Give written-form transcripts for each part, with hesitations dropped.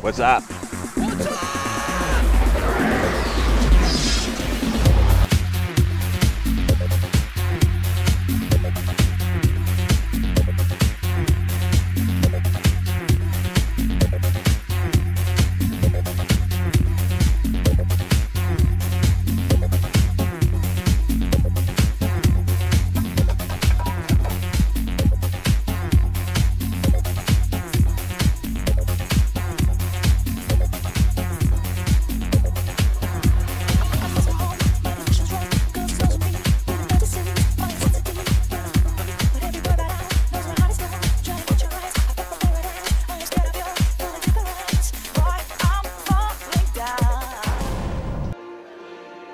What's up?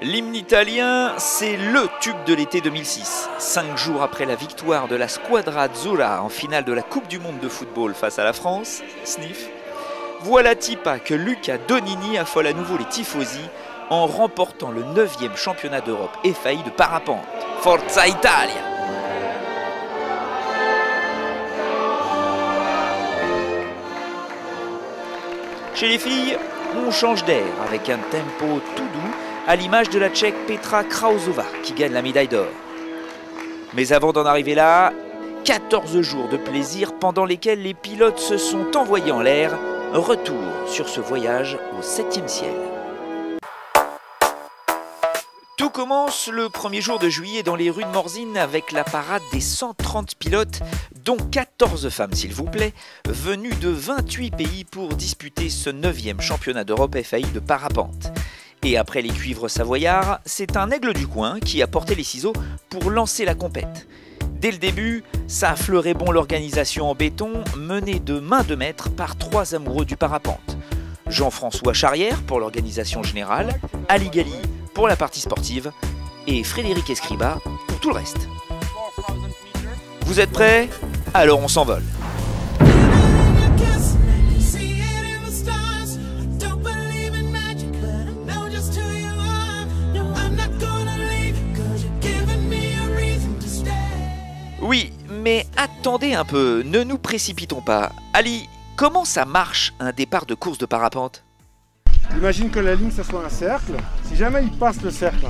L'hymne italien, c'est le tube de l'été 2006. 5 jours après la victoire de la Squadra Azzurra en finale de la Coupe du Monde de football face à la France, sniff, voilà Tipa que Luca Donini affole à nouveau les tifosi en remportant le 9e championnat d'Europe FAI de parapente. Forza Italia! Chez les filles, on change d'air avec un tempo tout doux, à l'image de la Tchèque Petra Krausová qui gagne la médaille d'or. Mais avant d'en arriver là, 14 jours de plaisir pendant lesquels les pilotes se sont envoyés en l'air. Retour sur ce voyage au 7e ciel. Tout commence le 1er jour de juillet dans les rues de Morzine avec la parade des 130 pilotes, dont 14 femmes s'il vous plaît, venues de 28 pays pour disputer ce 9e championnat d'Europe FAI de parapente. Et après les cuivres savoyards, c'est un aigle du coin qui a porté les ciseaux pour lancer la compète. Dès le début, ça affleurait bon l'organisation en béton, menée de main de maître par 3 amoureux du parapente. Jean-François Charrière pour l'organisation générale, Ali Gali pour la partie sportive et Frédéric Escriba pour tout le reste. Vous êtes prêts? Alors on s'envole. Oui, mais attendez un peu, ne nous précipitons pas. Ali, comment ça marche un départ de course de parapente? Imagine que la ligne, ça soit un cercle. Si jamais ils passent le cercle,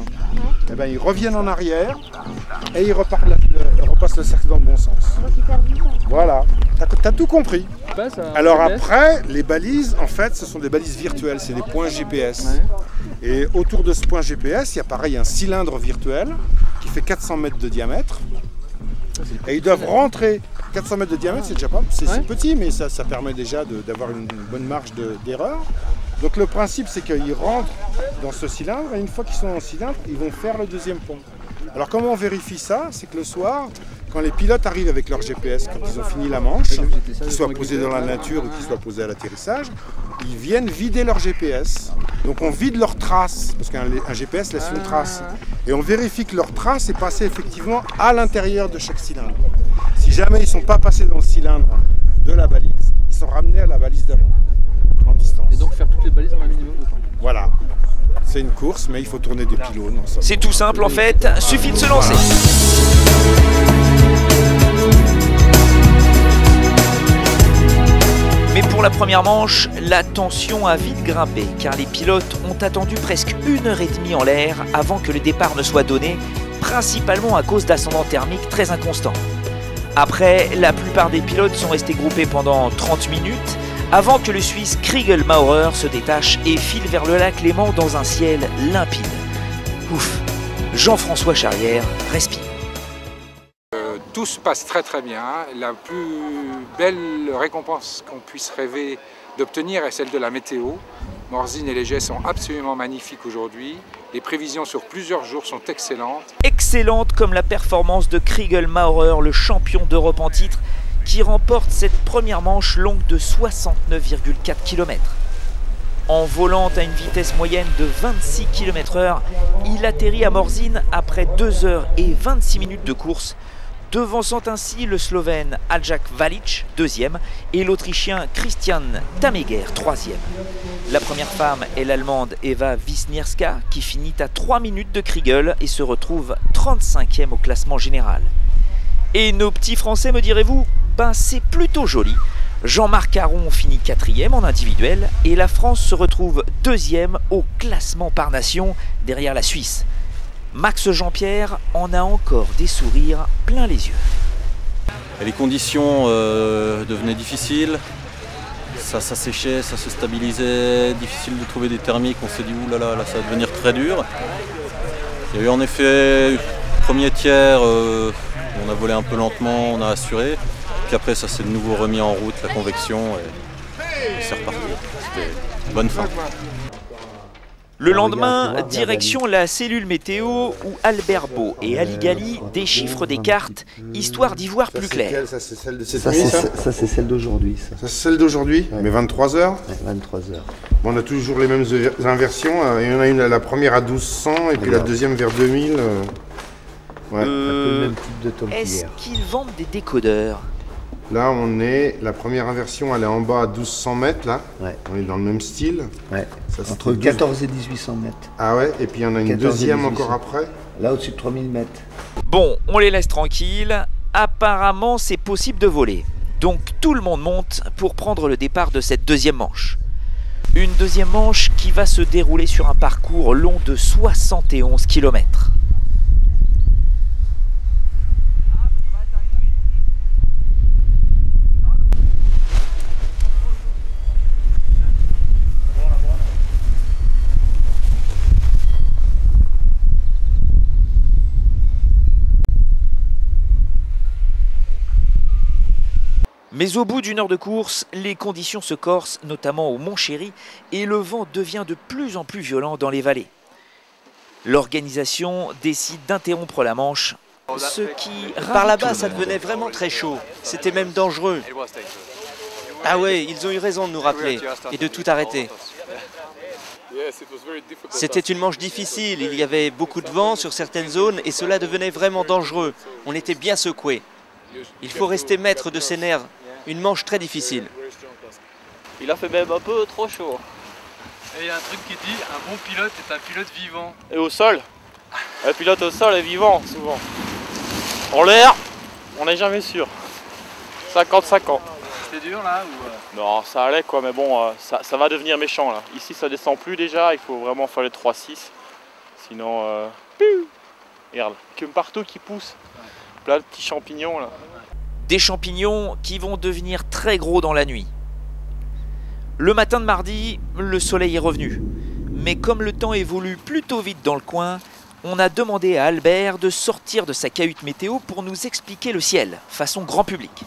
eh ben, ils reviennent en arrière et ils repassent le cercle dans le bon sens. Voilà, t'as tout compris. Alors après, les balises, en fait, ce sont des balises virtuelles, c'est des points GPS. Et autour de ce point GPS, il y a pareil un cylindre virtuel qui fait 400 mètres de diamètre. Et ils doivent rentrer. 400 mètres de diamètre, c'est déjà pas, c'est petit, mais ça permet déjà d'avoir une bonne marge d'erreur. Donc le principe, c'est qu'ils rentrent dans ce cylindre, et une fois qu'ils sont dans le cylindre, ils vont faire le 2e pont. Alors comment on vérifie ça? C'est que le soir, quand les pilotes arrivent avec leur GPS, quand ils ont fini la manche, qu'ils soient posés dans la nature ou qu'ils soient posés à l'atterrissage, ils viennent vider leur GPS. Donc on vide leurs traces, parce qu'un GPS laisse une trace. Et on vérifie que leur trace est passée effectivement à l'intérieur de chaque cylindre. Si jamais ils ne sont pas passés dans le cylindre de la balise, ils sont ramenés à la balise d'avant, en distance. Et donc faire toutes les balises en un minimum de temps. Voilà. C'est une course, mais il faut tourner des pylônes. C'est tout simple en fait, suffit de se lancer. Mais pour la première manche, la tension a vite grimpé car les pilotes ont attendu presque 1h30 en l'air avant que le départ ne soit donné, principalement à cause d'ascendants thermiques très inconstants. Après, la plupart des pilotes sont restés groupés pendant 30 minutes avant que le Suisse Kriegel Maurer se détache et file vers le lac Léman dans un ciel limpide. Ouf, Jean-François Charrière respire. Tout se passe très très bien. La plus belle récompense qu'on puisse rêver d'obtenir est celle de la météo. Morzine et les jets sont absolument magnifiques aujourd'hui. Les prévisions sur plusieurs jours sont excellentes. Excellente comme la performance de Kriegel Maurer, le champion d'Europe en titre, qui remporte cette première manche longue de 69,4 km. En volant à une vitesse moyenne de 26 km/h, il atterrit à Morzine après 2h26 de course, devançant ainsi le Slovène Aljak Valic, 2e, et l'Autrichien Christian Tameger, 3e. La première femme est l'Allemande Eva Wisniewska, qui finit à 3 minutes de Kriegel et se retrouve 35e au classement général. Et nos petits Français, me direz-vous, ben c'est plutôt joli. Jean-Marc Caron finit 4e en individuel et la France se retrouve 2e au classement par nation derrière la Suisse. Max Jean-Pierre en a encore des sourires plein les yeux. Et les conditions devenaient difficiles, ça s'asséchait, ça se stabilisait, difficile de trouver des thermiques, on s'est dit oulala, là ça va devenir très dur. Il y a eu en effet, premier tiers, on a volé un peu lentement, on a assuré. Puis après, ça s'est de nouveau remis en route, la convection, et c'est reparti. C'était une bonne fin. Le lendemain, direction la cellule météo où Albert Beau et Ali Gali déchiffrent des cartes, histoire d'y voir plus clair. Ça, c'est celle de cette nuit, ça ? Ça, c'est celle d'aujourd'hui. Ça, c'est celle d'aujourd'hui, ouais. Mais 23 h. Ouais, 23 h. Bon, on a toujours les mêmes inversions. Il y en a une, la première à 1200 et puis la deuxième vers 2000. Ouais. Un peu le même type de temps Est-ce qu'ils vendent des décodeurs ? Là, on est, la première inversion, elle est en bas à 1200 mètres, là. Ouais. On est dans le même style. Ouais. Ça, entre 14 et 1800 mètres. Ah ouais, et puis il y en a une deuxième encore après. Là, au-dessus de 3000 mètres. Bon, on les laisse tranquilles. Apparemment, c'est possible de voler. Donc, tout le monde monte pour prendre le départ de cette deuxième manche. Une deuxième manche qui va se dérouler sur un parcours long de 71 km. Mais au bout d'une heure de course, les conditions se corsent, notamment au Mont-Chéry, et le vent devient de plus en plus violent dans les vallées. L'organisation décide d'interrompre la manche, ce qui... Par là-bas, ça devenait vraiment très chaud. C'était même dangereux. Ah ouais, ils ont eu raison de nous rappeler et de tout arrêter. C'était une manche difficile, il y avait beaucoup de vent sur certaines zones et cela devenait vraiment dangereux. On était bien secoués. Il faut rester maître de ses nerfs. Une manche très difficile. Il a fait même un peu trop chaud. Et il y a un truc qui dit, un bon pilote est un pilote vivant. Et au sol, le pilote au sol est vivant souvent. En l'air, on n'est jamais sûr. 50-50. C'était dur là ou... Non, ça allait quoi, mais bon, ça va devenir méchant là. Ici ça descend plus déjà, il faut vraiment faire les 3-6. Sinon, regarde, que partout qui pousse. Plein de petits champignons là. Des champignons qui vont devenir très gros dans la nuit. Le matin de mardi, le soleil est revenu. Mais comme le temps évolue plutôt vite dans le coin, on a demandé à Albert de sortir de sa cahute météo pour nous expliquer le ciel, façon grand public.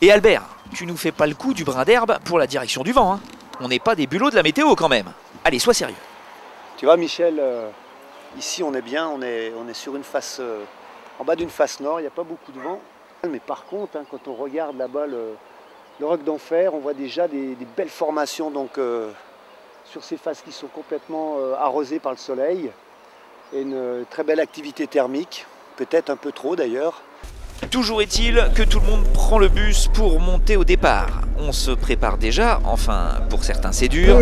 Et Albert, tu nous fais pas le coup du brin d'herbe pour la direction du vent, hein. On n'est pas des bulots de la météo quand même. Allez, sois sérieux. Tu vois Michel, ici on est bien, on est sur une face... en bas d'une face nord, il n'y a pas beaucoup de vent. Mais par contre, hein, quand on regarde là-bas le roc d'Enfer, on voit déjà des belles formations donc, sur ces faces qui sont complètement arrosées par le soleil. Et une très belle activité thermique, peut-être un peu trop d'ailleurs. Toujours est-il que tout le monde prend le bus pour monter au départ. On se prépare déjà, enfin pour certains c'est dur.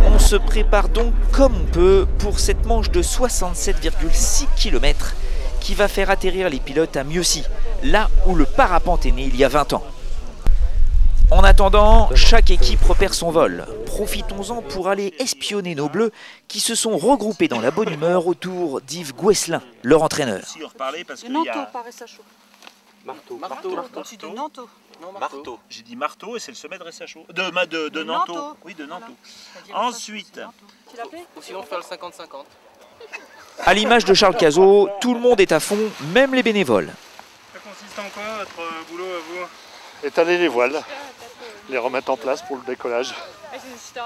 On se prépare donc comme on peut pour cette manche de 67,6 km qui va faire atterrir les pilotes à Mieuxy, là où le parapente est né il y a 20 ans. En attendant, chaque équipe repère son vol. Profitons-en pour aller espionner nos bleus qui se sont regroupés dans la bonne humeur autour d'Yves Gouesselin, leur entraîneur. Nanto, pas Ressachot. Marteau. Tu dis Nanto. Marteau. J'ai dit marteau et c'est le sommet de Ressachot. De Nanto. Oui, de Nanto. Ensuite. Tu l'appelais ? Ou sinon faire le 50-50. À l'image de Charles Cazot, tout le monde est à fond, même les bénévoles. Ça consiste en quoi votre boulot à vous ? Étaler les voiles, les remettre en place pour le décollage. Ça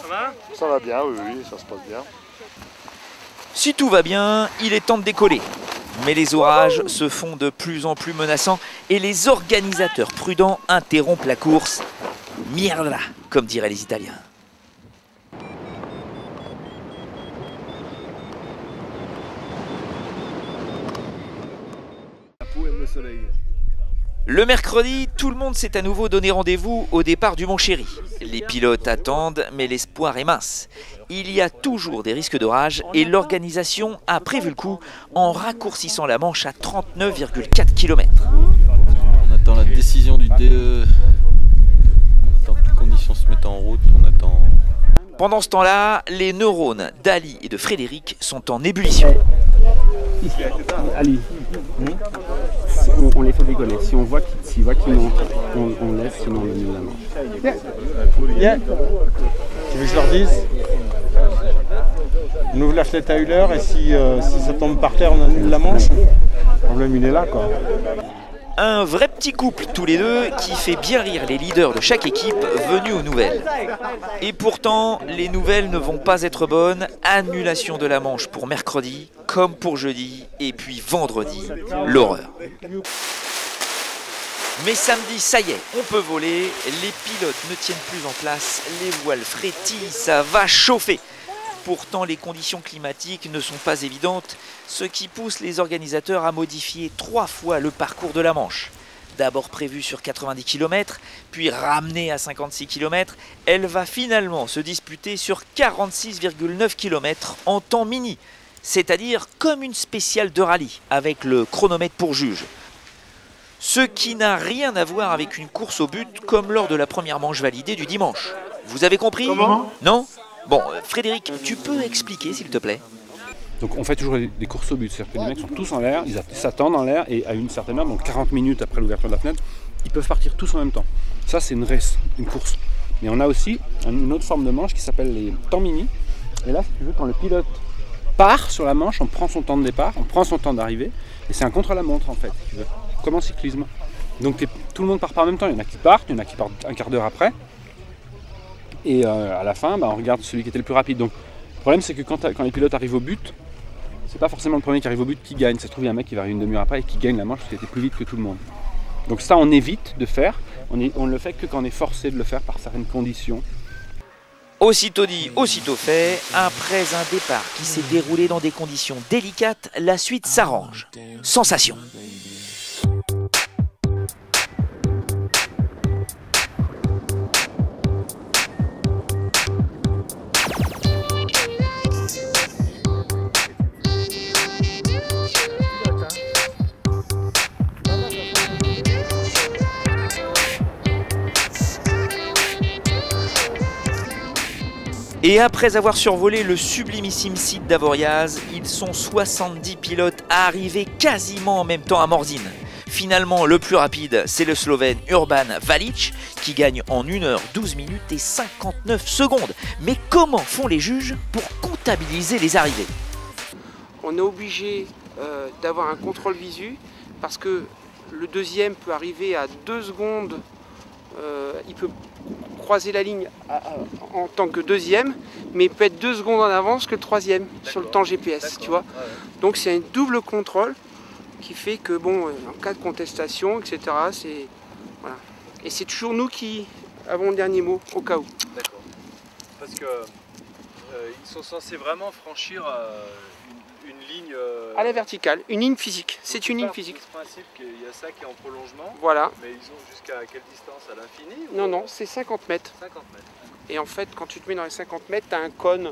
va ? Ça va bien, oui, ça se passe bien. Si tout va bien, il est temps de décoller. Mais les orages se font de plus en plus menaçants et les organisateurs prudents interrompent la course. Mierda, comme diraient les Italiens. Le mercredi, tout le monde s'est à nouveau donné rendez-vous au départ du Mont-Chéry. Les pilotes attendent, mais l'espoir est mince. Il y a toujours des risques d'orage et l'organisation a prévu le coup en raccourcissant la manche à 39,4 km. attend la décision du DE. On attend que les conditions se mettent en route. On attend. Pendant ce temps-là, les neurones d'Ali et de Frédéric sont en ébullition. Ali, on les fait décoller. Si on voit qu'ils montent, on laisse, sinon on annule la manche. Yeah. Tu veux que je leur dise? On ouvre la fenêtre à Euler et si ça tombe par terre, on annule la manche. Le problème, il est là, quoi. Un vrai petit couple, tous les deux, qui fait bien rire les leaders de chaque équipe venus aux nouvelles. Et pourtant, les nouvelles ne vont pas être bonnes. Annulation de la manche pour mercredi, comme pour jeudi, et puis vendredi, l'horreur. Mais samedi, ça y est, on peut voler. Les pilotes ne tiennent plus en place, les voiles frétillent, ça va chauffer. Pourtant, les conditions climatiques ne sont pas évidentes, ce qui pousse les organisateurs à modifier 3 fois le parcours de la Manche. D'abord prévue sur 90 km, puis ramenée à 56 km, elle va finalement se disputer sur 46,9 km en temps mini, c'est-à-dire comme une spéciale de rallye, avec le chronomètre pour juge. Ce qui n'a rien à voir avec une course au but comme lors de la première manche validée du dimanche. Vous avez compris? Comment? Non? Bon, Frédéric, tu peux expliquer s'il te plaît? Donc on fait toujours des courses au but, c'est-à-dire que les mecs sont tous en l'air, ils s'attendent en l'air et à une certaine heure, donc 40 minutes après l'ouverture de la fenêtre, ils peuvent partir tous en même temps. Ça c'est une race, une course. Mais on a aussi une autre forme de manche qui s'appelle les temps mini. Et là, si tu veux, quand le pilote part sur la manche, on prend son temps de départ, on prend son temps d'arrivée, et c'est un contre-la-montre en fait, si tu veux, comme en cyclisme. Donc tout le monde part pas en même temps, il y en a qui partent, il y en a qui partent un quart d'heure après. Et à la fin, on regarde celui qui était le plus rapide. Donc le problème c'est que quand les pilotes arrivent au but, c'est pas forcément le premier qui arrive au but qui gagne. Ça se trouve, il y a un mec qui va arriver une demi-heure après et qui gagne la manche parce qu'il était plus vite que tout le monde. Donc ça, on évite de faire. On ne le fait que quand on est forcé de le faire par certaines conditions. Aussitôt dit, aussitôt fait, après un départ qui s'est déroulé dans des conditions délicates, la suite s'arrange. Sensation. Et après avoir survolé le sublimissime site d'Avoriaz, ils sont 70 pilotes à arriver quasiment en même temps à Morzine. Finalement, le plus rapide, c'est le Slovène Urban Valic, qui gagne en 1 h 12 minutes et 59 secondes. Mais comment font les juges pour comptabiliser les arrivées? On est obligé d'avoir un contrôle visu, parce que le deuxième peut arriver à 2 secondes, il peut croiser la ligne en tant que deuxième, mais il peut être 2 secondes en avance que le troisième sur le temps GPS, tu vois. Donc c'est un double contrôle qui fait que, bon, en cas de contestation, etc., c'est... Voilà. Et c'est toujours nous qui avons le dernier mot, au cas où. D'accord. Parce que ils sont censés vraiment franchir une ligne... à la verticale, une ligne physique. C'est une ligne physique. Ce principe qu'il y a ça qui est en prolongement. Voilà. Mais ils ont jusqu'à quelle distance? À l'infini? Non, non, c'est 50 mètres. 50 mètres. Et en fait, quand tu te mets dans les 50 mètres, tu as un cône.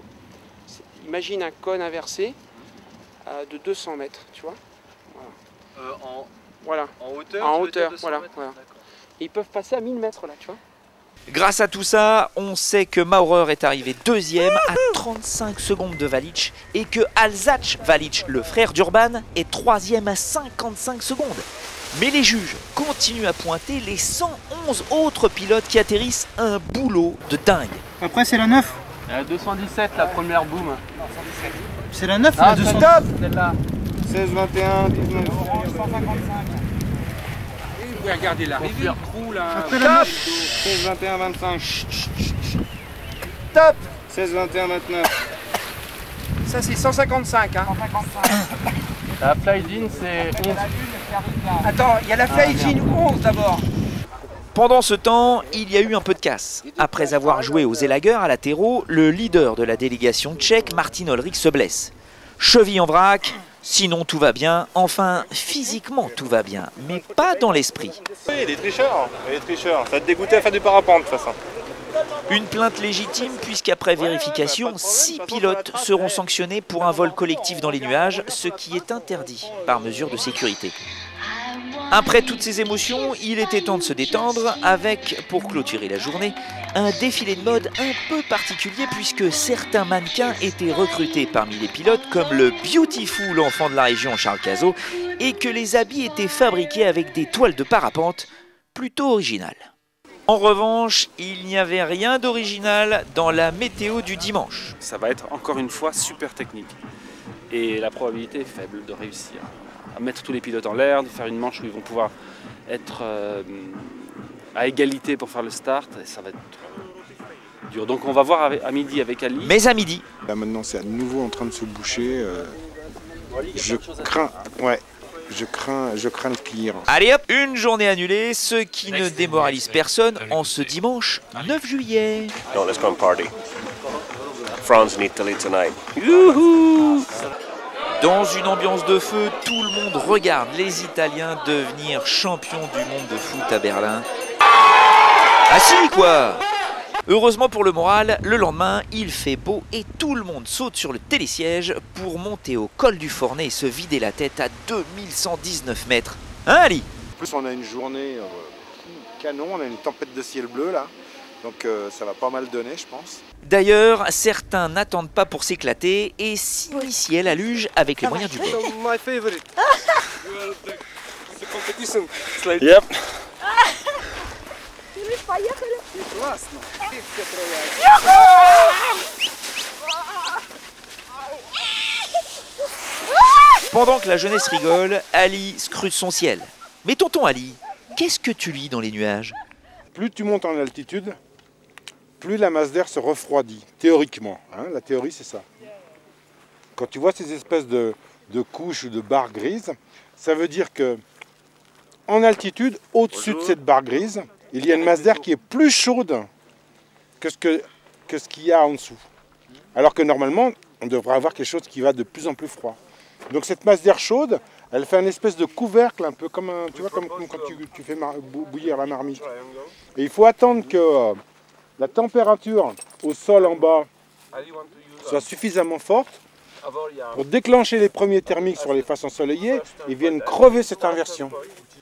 Imagine un cône inversé de 200 mètres, tu vois. Voilà. En hauteur? En hauteur, voilà. Mètres, voilà. Et ils peuvent passer à 1000 mètres là, tu vois. Grâce à tout ça, on sait que Maurer est arrivé deuxième à 35 secondes de Valic et que Alzach Valic, le frère d'Urban, est troisième à 55 secondes. Mais les juges continuent à pointer les 111 autres pilotes qui atterrissent, un boulot de dingue. Après, c'est la 9. La 217, la première boom. C'est la 9 ah, la 200. Celle-là. 16, 21, 19. 155. Vous pouvez regarder l'arrivée, le trou là. Après la 9. 16, 21, 25. Top. 16, 21, 29. Ça, c'est 155. Hein. 155. La fly-in, c'est 11. Attends, il y a la fly-in 11 d'abord. Pendant ce temps, il y a eu un peu de casse. Après avoir joué aux élagueurs à l'Atéro, le leader de la délégation tchèque, Martin Olrik, se blesse. Cheville en vrac, sinon tout va bien. Enfin, physiquement tout va bien, mais pas dans l'esprit. Oui, des tricheurs. Ça va te dégoûter à faire du parapente de toute façon. Une plainte légitime puisqu'après vérification, 6 pilotes seront sanctionnés pour un vol collectif dans les nuages, ce qui est interdit par mesure de sécurité. Après toutes ces émotions, il était temps de se détendre avec, pour clôturer la journée, un défilé de mode un peu particulier puisque certains mannequins étaient recrutés parmi les pilotes comme le Beautiful enfant de la région Charles Cazot et que les habits étaient fabriqués avec des toiles de parapente plutôt originales. En revanche, il n'y avait rien d'original dans la météo du dimanche. Ça va être encore une fois super technique. Et la probabilité est faible de réussir à mettre tous les pilotes en l'air, de faire une manche où ils vont pouvoir être à égalité pour faire le start. Et ça va être dur. Donc on va voir à midi avec Ali. Mais à midi. Là maintenant c'est à nouveau en train de se boucher. Je crains le pire. Allez hop, une journée annulée, ce qui ne démoralise personne en ce dimanche 9 juillet. No, let's go and party. France and Italy tonight. Youhou! Dans une ambiance de feu, tout le monde regarde les Italiens devenir champions du monde de foot à Berlin. Ah si quoi! Heureusement pour le moral, le lendemain, il fait beau et tout le monde saute sur le télésiège pour monter au col du Fornet et se vider la tête à 2119 mètres. Hein Ali? En plus on a une journée canon, on a une tempête de ciel bleu là, donc ça va pas mal donner je pense. D'ailleurs, certains n'attendent pas pour s'éclater et s'initier à la luge avec les moyens du bord. My favorite. The competition. Yep. Pendant que la jeunesse rigole, Ali scrute son ciel. Mais tonton Ali, qu'est-ce que tu lis dans les nuages? Plus tu montes en altitude, plus la masse d'air se refroidit, théoriquement. Hein, la théorie, c'est ça. Quand tu vois ces espèces de couches ou de barres grises, ça veut dire que en altitude, au-dessus de cette barre grise, il y a une masse d'air qui est plus chaude que ce qu'il y a en dessous. Alors que normalement, on devrait avoir quelque chose qui va de plus en plus froid. Donc cette masse d'air chaude, elle fait une espèce de couvercle, un peu comme, tu vois, comme quand tu fais bouillir la marmite. Et il faut attendre que la température au sol en bas soit suffisamment forte pour déclencher les premiers thermiques sur les faces ensoleillées et viennent crever cette inversion.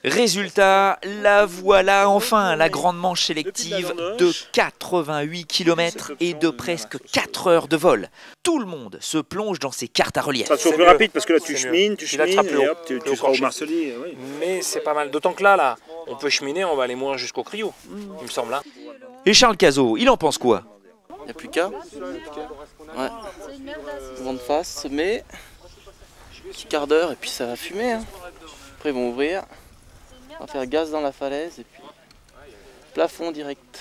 Résultat, la voilà enfin, la grande manche sélective de 88 km et de presque 4 heures de vol. Tout le monde se plonge dans ces cartes à relief. Ça sera plus rapide parce que là tu chemines et hop, tu seras au Marcelier. Oui. Mais c'est pas mal, d'autant que là, on peut cheminer, on va aller moins jusqu'au Crio, il me semble. Hein. Et Charles Cazot, il en pense quoi? Il n'y a plus qu'à. Ouais. Grande face, mais petit quart d'heure et puis ça va fumer. Hein. Après ils vont ouvrir, on va faire gaz dans la falaise et puis plafond direct.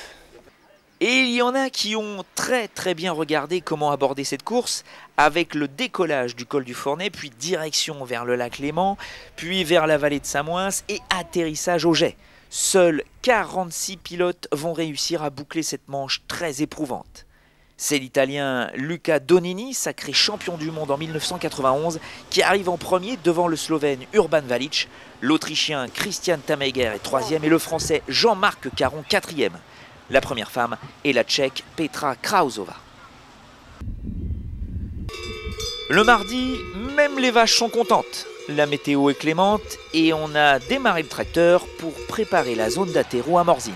Et il y en a qui ont très bien regardé comment aborder cette course avec le décollage du col du Fornet, puis direction vers le lac Léman, puis vers la vallée de Samoins et atterrissage au jet. Seuls 46 pilotes vont réussir à boucler cette manche très éprouvante. C'est l'Italien Luca Donini, sacré champion du monde en 1991, qui arrive en premier devant le Slovène Urban Valic, l'Autrichien Christian Tameiger est 3e et le Français Jean-Marc Caron 4e. La première femme est la Tchèque Petra Krausová. Le mardi, même les vaches sont contentes. La météo est clémente et on a démarré le tracteur pour préparer la zone d'atterro à Morzine.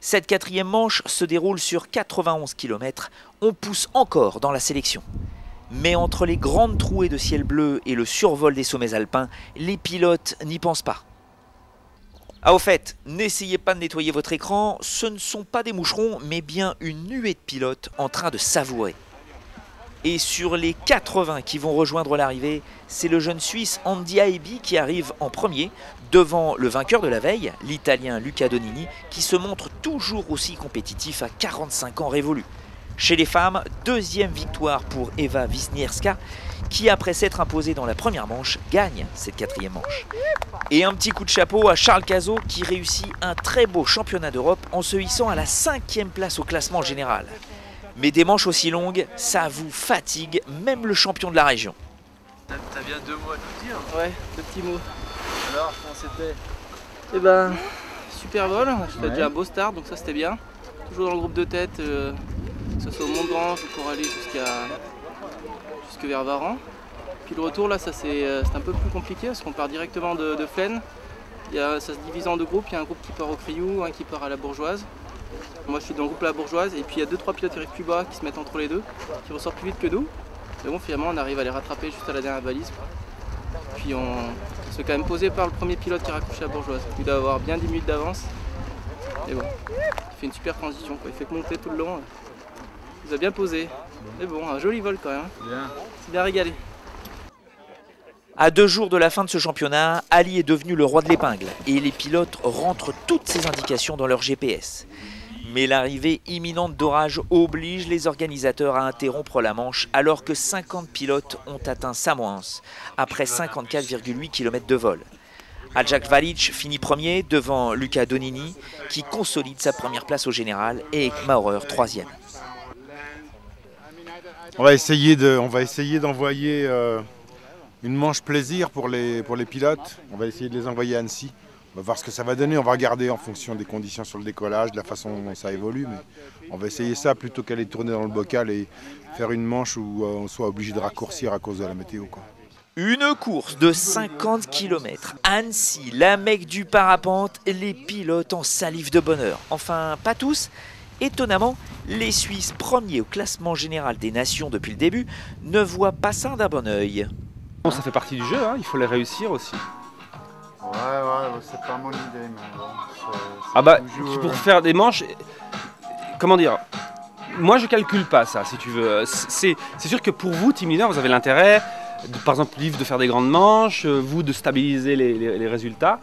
Cette quatrième manche se déroule sur 91 km. On pousse encore dans la sélection. Mais entre les grandes trouées de ciel bleu et le survol des sommets alpins, les pilotes n'y pensent pas. Ah au fait, n'essayez pas de nettoyer votre écran, ce ne sont pas des moucherons, mais bien une nuée de pilotes en train de savourer. Et sur les 80 qui vont rejoindre l'arrivée, c'est le jeune Suisse Andy Aibi qui arrive en premier, devant le vainqueur de la veille, l'Italien Luca Donini, qui se montre toujours aussi compétitif à 45 ans révolus. Chez les femmes, deuxième victoire pour Eva Wisniewska, qui après s'être imposée dans la première manche, gagne cette quatrième manche. Et un petit coup de chapeau à Charles Cazot qui réussit un très beau championnat d'Europe en se hissant à la 5e place au classement général. Mais des manches aussi longues, ça vous fatigue même le champion de la région. T'as bien 2 mots à nous dire? Ouais, 2 petits mots. Alors, comment c'était? Eh ben, super vol, j'ai fait déjà un beau start, donc ça c'était bien. Toujours dans le groupe de tête, que ce soit au Mont-Grange ou pour aller jusque vers Varan. Puis le retour là, ça c'est un peu plus compliqué parce qu'on part directement de Flaine. Ça se divise en deux groupes, il y a un groupe qui part au Criou, un qui part à la Bourgeoise. Moi je suis dans le groupe à la Bourgeoise et puis il y a 2-3 pilotes qui arrivent plus bas, qui se mettent entre les deux, qui ressortent plus vite que nous. Mais bon, finalement on arrive à les rattraper juste à la dernière balise. Puis on s'est quand même posé par le premier pilote qui a raccroché la Bourgeoise. Il doit avoir bien 10 minutes d'avance. Et bon, il fait une super transition, quoi. Il fait que monter tout le long. Il nous a bien posé. Mais bon, un joli vol quand même. C'est bien régalé. À 2 jours de la fin de ce championnat, Ali est devenu le roi de l'épingle et les pilotes rentrent toutes ces indications dans leur GPS. Mais l'arrivée imminente d'orage oblige les organisateurs à interrompre la manche alors que 50 pilotes ont atteint Samoëns après 54,8 km de vol. Aljak Valic finit premier devant Luca Donini qui consolide sa première place au général et Eek Maurer troisième. On va essayer d'envoyer une manche plaisir pour les pilotes. On va essayer de les envoyer à Annecy. On va voir ce que ça va donner. On va regarder en fonction des conditions sur le décollage, de la façon dont ça évolue. Mais on va essayer ça plutôt qu'aller tourner dans le bocal et faire une manche où on soit obligé de raccourcir à cause de la météo, quoi. Une course de 50 km. Annecy, la Mecque du parapente, les pilotes en salive de bonheur. Enfin, pas tous. Étonnamment, les Suisses, premiers au classement général des nations depuis le début, ne voient pas ça d'un bon œil. Bon, ça fait partie du jeu, hein, il faut les réussir aussi. Ouais, c'est pas mon idée, mais bon, ah bah, pour faire des manches, comment dire, moi je calcule pas ça, si tu veux. C'est sûr que pour vous, team leader, vous avez l'intérêt, par exemple, Yves, de faire des grandes manches, vous de stabiliser les résultats.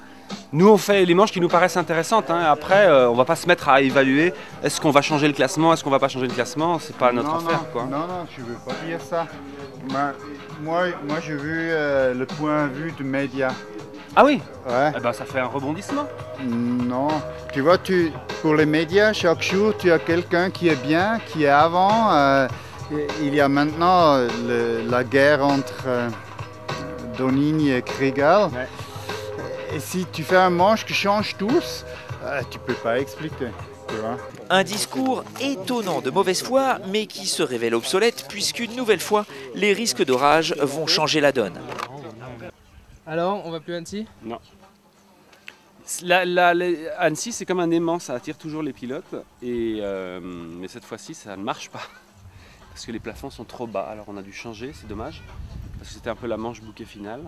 Nous, on fait les manches qui nous paraissent intéressantes. Hein. Après, on va pas se mettre à évaluer est-ce qu'on va changer le classement, est-ce qu'on va pas changer le classement, c'est pas notre affaire, quoi. Non, je veux pas dire ça. Moi j'ai vu le point de vue du média. Ah oui? Ouais. Eh ben, ça fait un rebondissement. Non. Tu vois, pour les médias, chaque jour, tu as quelqu'un qui est bien, qui est avant. Il y a maintenant la guerre entre Donini et Kregal. Ouais. Et si tu fais un manche qui change tous, tu peux pas expliquer. Tu vois. Un discours étonnant de mauvaise foi, mais qui se révèle obsolète puisqu'une nouvelle fois, les risques d'orage vont changer la donne. Alors, on va plus à Annecy? Non. Annecy, c'est comme un aimant, ça attire toujours les pilotes. Mais cette fois-ci, ça ne marche pas. Parce que les plafonds sont trop bas. Alors on a dû changer, c'est dommage. Parce que c'était un peu la manche bouquet finale.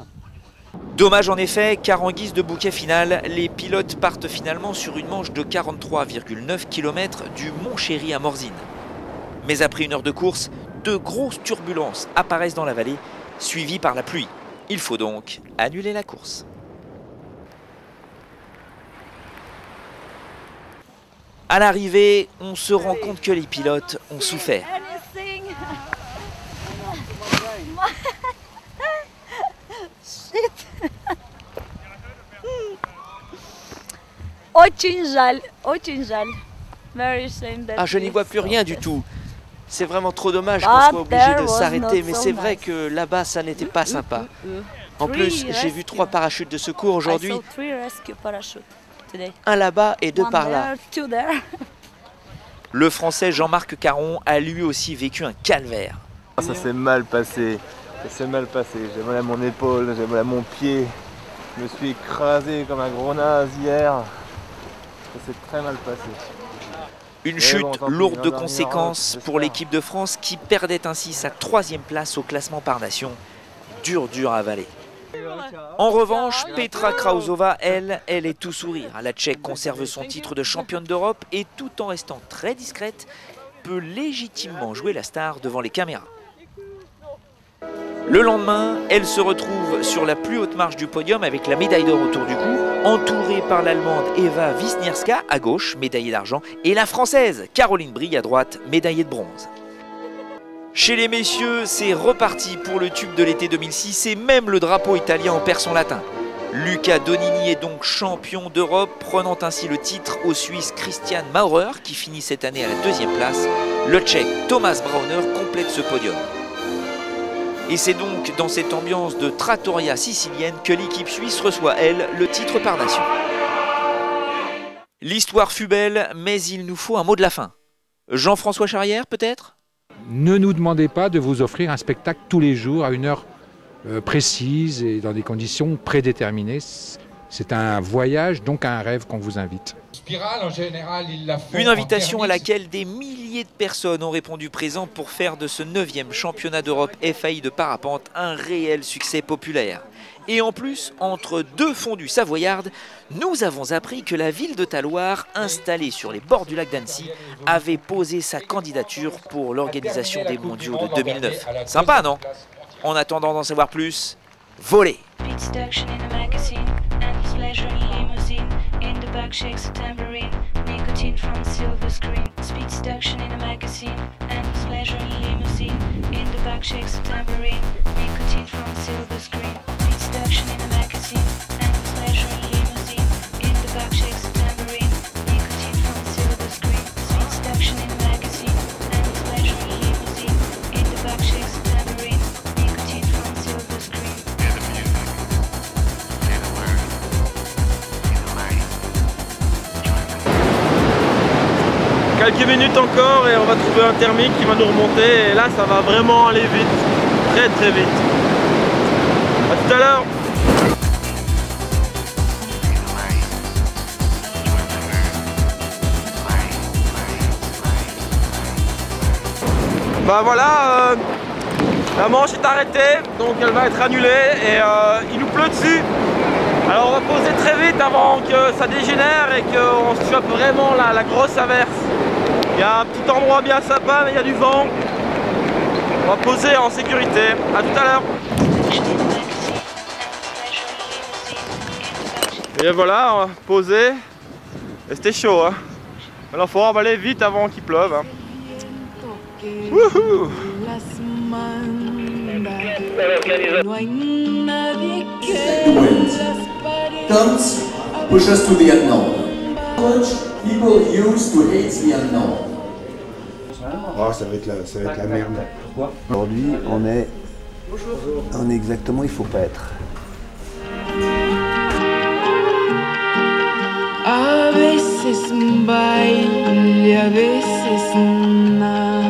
Dommage en effet, car en guise de bouquet final, les pilotes partent finalement sur une manche de 43,9 km du Montchéry à Morzine. Mais après 1 heure de course, de grosses turbulences apparaissent dans la vallée, suivies par la pluie. Il faut donc annuler la course. À l'arrivée, on se rend compte que les pilotes ont souffert. Ah, je n'y vois plus rien du tout. C'est vraiment trop dommage qu'on soit obligé de s'arrêter, mais c'est vrai que là-bas, ça n'était pas sympa. En plus, j'ai vu 3 parachutes de secours aujourd'hui. Un là-bas et 2 par là. Le Français Jean-Marc Caron a lui aussi vécu un calvaire. Ça s'est mal passé. J'ai mal à mon épaule, j'ai mal à mon pied. Je me suis écrasé comme un gros naze hier. Ça s'est très mal passé. Une chute lourde de conséquences pour l'équipe de France qui perdait ainsi sa 3e place au classement par nation. Dur à avaler. En revanche, Petra Krausova, elle est tout sourire. La Tchèque conserve son titre de championne d'Europe et tout en restant très discrète, peut légitimement jouer la star devant les caméras. Le lendemain, elle se retrouve sur la plus haute marche du podium avec la médaille d'or autour du cou, entourée par l'Allemande Eva Wisniewska à gauche, médaillée d'argent, et la Française Caroline Brie à droite, médaillée de bronze. Chez les messieurs, c'est reparti pour le tube de l'été 2006 et même le drapeau italien en perd son latin. Luca Donini est donc champion d'Europe, prenant ainsi le titre au Suisse Christian Maurer qui finit cette année à la 2e place. Le Tchèque Thomas Brauner complète ce podium. Et c'est donc dans cette ambiance de trattoria sicilienne que l'équipe suisse reçoit, elle, le titre par nation. L'histoire fut belle, mais il nous faut un mot de la fin. Jean-François Charrière, peut-être ? Ne nous demandez pas de vous offrir un spectacle tous les jours à une heure précise et dans des conditions prédéterminées. C'est un voyage, donc un rêve qu'on vous invite. Spirale, en général, ils la font. Une invitation à laquelle des milliers de personnes ont répondu présent pour faire de ce 9e championnat d'Europe FAI de parapente un réel succès populaire. Et en plus, entre deux fondues savoyardes, nous avons appris que la ville de Talloires, installée sur les bords du lac d'Annecy, avait posé sa candidature pour l'organisation des mondiaux de 2009. Sympa, non? En attendant d'en savoir plus, volez! Back shakes a tambourine, nicotine from a silver screen. Speed seduction in a magazine, endless pleasure in a limousine. In the back shakes a tambourine, nicotine from a silver screen. Speed seduction in a magazine, endless pleasure in a limousine. In the back shakes a tambourine, nicotine from a silver screen. Speed seduction in a magazine, endless pleasure in a limousine. In the back shakes a tambourine, nicotine from a silver screen. Quelques minutes encore et on va trouver un thermique qui va nous remonter et là ça va vraiment aller vite, très très vite. A tout à l'heure. Bah voilà, la manche est arrêtée donc elle va être annulée et il nous pleut dessus. Alors on va poser très vite avant que ça dégénère et qu'on se chope vraiment la grosse averse. Il y a un petit endroit bien sympa mais il y a du vent. On va poser en sécurité. A tout à l'heure. Et voilà, on va poser. Et c'était chaud. Hein. Alors il faut emballer vite avant qu'il pleuve. Hein. Wouhou! Comes, push us to the unknown. People used to hate the unknown. Oh, ça va être la merde. Pourquoi? Aujourd'hui, on est exactement, il faut pas être. A veces baile, a veces nada.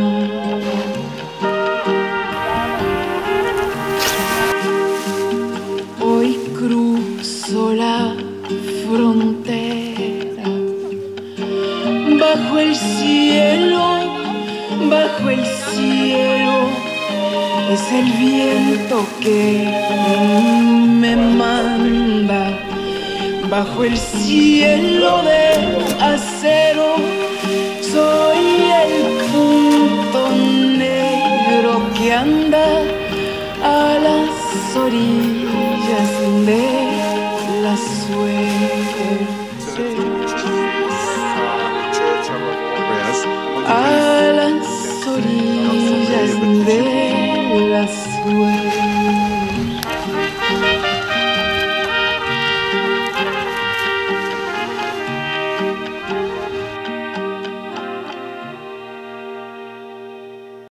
Hoy cruzo la frontera, bajo el cielo, es el viento que me manda. Bajo el cielo de acero, soy el punto negro que anda a las orillas de la suerte.